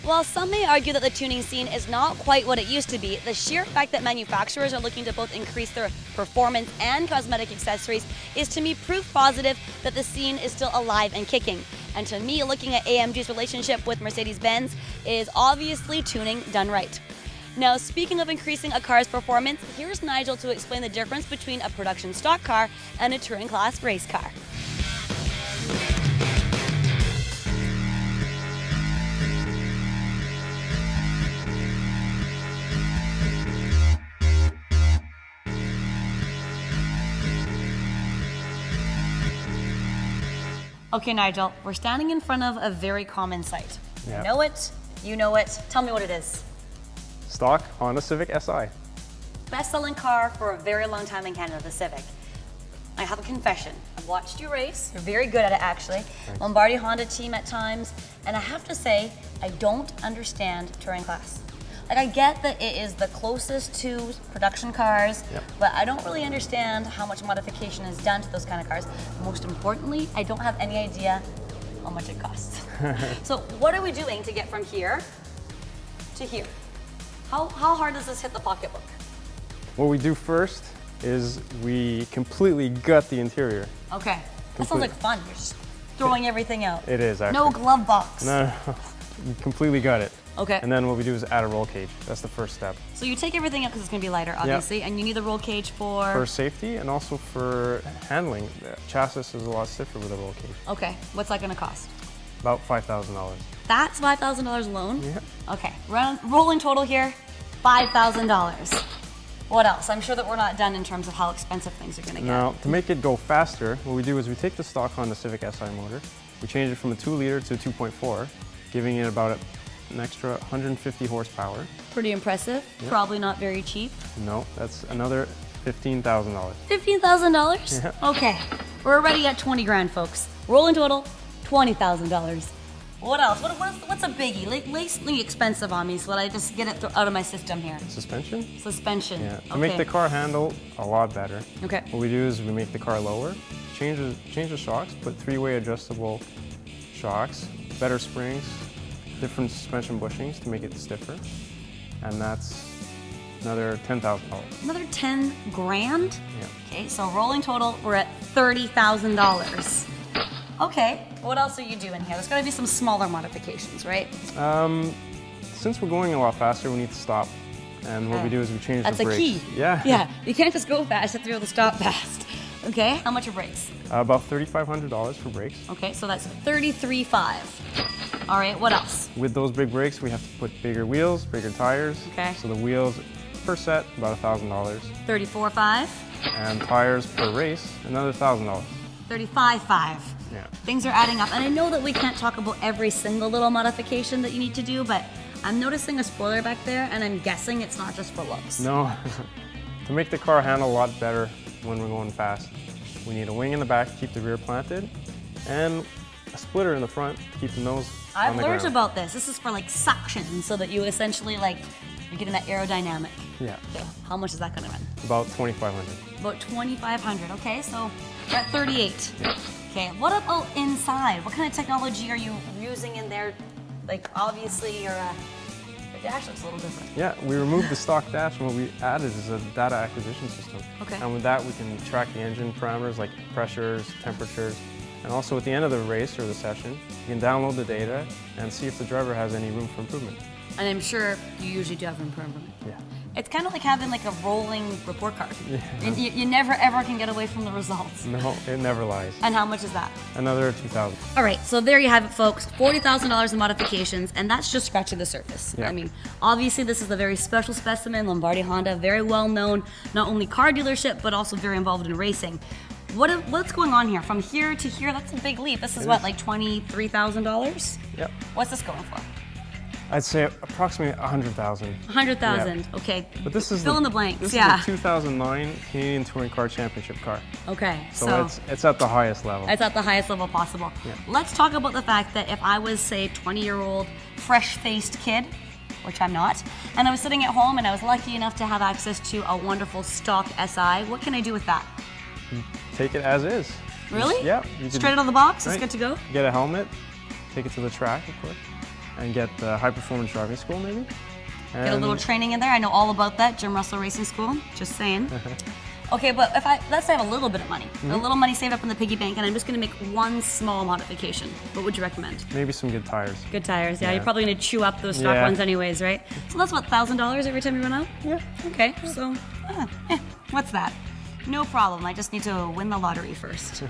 While some may argue that the tuning scene is not quite what it used to be, the sheer fact that manufacturers are looking to both increase their performance and cosmetic accessories is to me proof positive that the scene is still alive and kicking. And to me, looking at AMG's relationship with Mercedes-Benz is obviously tuning done right. Now, speaking of increasing a car's performance, here's Nigel to explain the difference between a production stock car and a touring class race car. Okay, Nigel, we're standing in front of a very common sight. Yep. I know it, you know it. Tell me what it is. Stock Honda Civic Si. Best-selling car for a very long time in Canada, the Civic. I have a confession. I've watched you race. You're very good at it, actually. Thanks. Lombardi Honda team at times. And I have to say, I don't understand touring class. Like, I get that it is the closest to production cars, but I don't really understand how much modification is done to those kind of cars. Most importantly, I don't have any idea how much it costs. So what are we doing to get from here to here? How hard does this hit the pocketbook? What we do first is we completely gut the interior. Okay, that sounds like fun. You're just throwing everything out. It is, actually. No glove box. No, we completely gut it. Okay. And then what we do is add a roll cage. That's the first step. So you take everything out because it's going to be lighter, obviously, and you need the roll cage for... For safety and also for handling. The chassis is a lot stiffer with a roll cage. Okay, what's that going to cost? About $5,000. That's $5,000 alone? Yeah. Okay, rolling total here, $5,000. What else? I'm sure that we're not done in terms of how expensive things are going to get. Now, to make it go faster, what we do is we take the stock Honda Civic Si motor, we change it from a 2-liter to a 2.4, giving it about an extra 150 horsepower. Pretty impressive. Yep. Probably not very cheap. No, that's another $15,000. $15,000? Yeah. Okay, we're already at 20 grand, folks. Rolling total, $20,000. What else? What's a biggie? Lay something expensive on me so that I just get it out of my system here. Suspension? Suspension. Yeah, to make the car handle a lot better. Okay. What we do is we make the car lower, change the shocks, put 3-way adjustable shocks, better springs, different suspension bushings to make it stiffer, and that's another $10,000. Another 10 grand? Yeah. Okay, so rolling total, we're at $30,000. Okay, what else are you doing here? There's gotta be some smaller modifications, right? Since we're going a lot faster, we need to stop. And what we do is we change That's the brakes. That's a key. Yeah. Yeah, you can't just go fast, you have to be able to stop fast. Okay, how much are brakes? About $3,500 for brakes. Okay, so that's $33,500. All right, what else? With those big brakes, we have to put bigger wheels, bigger tires. Okay. So the wheels per set, about $1,000. $34,500. And tires per race, another $1,000. $35,500. Yeah. Things are adding up, and I know that we can't talk about every single little modification that you need to do, but I'm noticing a spoiler back there, and I'm guessing it's not just for looks. No, to make the car handle a lot better when we're going fast, we need a wing in the back to keep the rear planted, and a splitter in the front to keep the nose I've on the learned ground. about this. This is for like suction, so that you essentially you're getting that aerodynamic. Yeah. Okay, how much is that gonna run? About $2,500. About $2,500. Okay, so we're at 38. Yeah. Okay, what about inside? What kind of technology are you using in there? Like, obviously, your dash looks a little different. Yeah, we removed the stock dash, and what we added is a data acquisition system. Okay. And with that, we can track the engine parameters like pressures, temperatures, and also at the end of the race or the session, you can download the data and see if the driver has any room for improvement. And I'm sure you usually do have improvement. Yeah. It's kind of like having like a rolling report card. Yeah. You never ever can get away from the results. No, it never lies. And how much is that? Another $2,000. All right, so there you have it, folks. $40,000 in modifications, and that's just scratching the surface. Yeah. I mean, obviously this is a very special specimen, Lombardi Honda, very well known, not only car dealership, but also very involved in racing. What's going on here? From here to here, that's a big leap. This is what, like $23,000? Yep. What's this going for? I'd say approximately $100,000. $100,000. Yeah. Okay. But this is fill in the blanks. This yeah. is a 2009 Canadian Touring Car Championship car. Okay. So it's at the highest level. It's at the highest level possible. Yeah. Let's talk about the fact that if I was, say, 20-year-old, fresh-faced kid, which I'm not, and I was sitting at home and I was lucky enough to have access to a wonderful stock SI, what can I do with that? Take it as is. Really? Yeah. You Straight out of the box, it's good to go? Get a helmet, take it to the track, of course. and get the high performance driving school maybe. Get a little training in there. I know all about that, Jim Russell Racing School. Just saying. Okay, but let's say I have a little bit of money, a little money saved up in the piggy bank, and I'm just going to make one small modification. What would you recommend? Maybe some good tires. Good tires, yeah. You're probably going to chew up those stock ones anyways, right? So that's what, $1,000 every time you run out? Yeah. Okay, so what's that? No problem. I just need to win the lottery first.